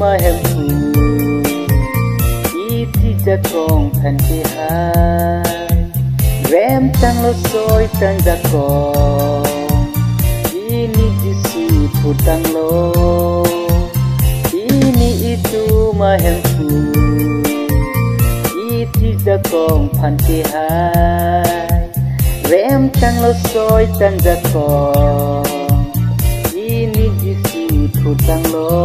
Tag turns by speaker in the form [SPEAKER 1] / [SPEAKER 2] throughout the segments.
[SPEAKER 1] Mahemku iti jakong kantihan rem tang lo soy tang jakong ini jisu tutang lo ini itu mahemku iti jakong kantihan rem tang lo soy tang jakong ini jisu tutang lo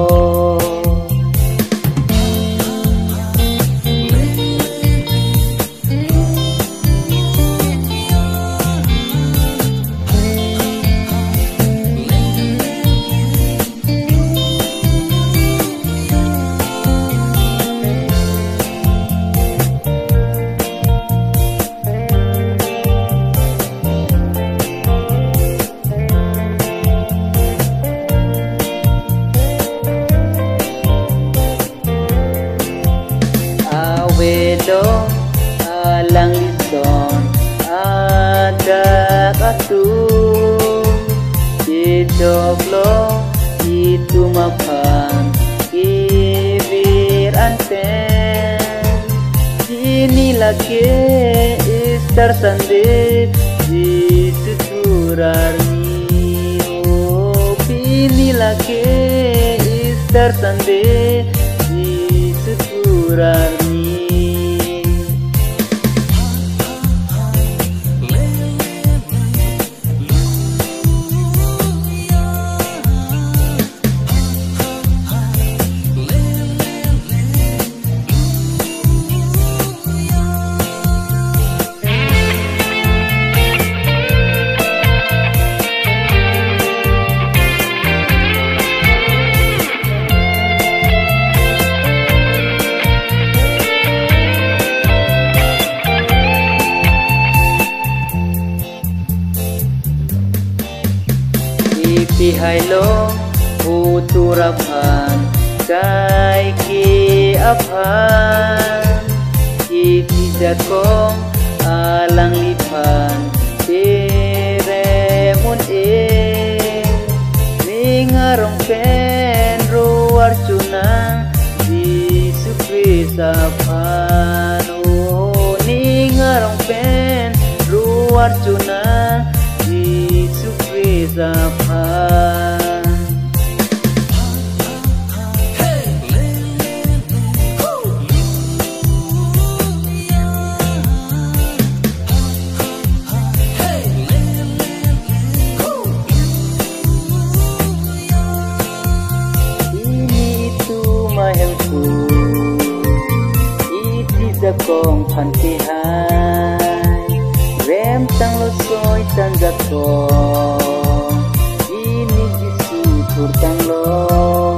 [SPEAKER 1] Welo alang lison ada katu hidup lo itu mapan kibir anten ini lagi istar sandit di tuturarni oh ini lagi istar sandit di tuturarni Pihai lo uturapan kai ki apan iti jakong alang lipan tiremun ningarong pen ruar cunang di supri sapan oh ningarong pen ruar cunang di supri sapan jakong pantihan rem tang lo soy tang jakong ini jisu tur tang lo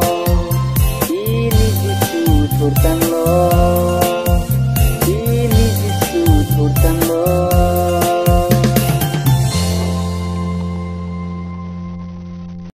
[SPEAKER 1] ini jisu tur tang lo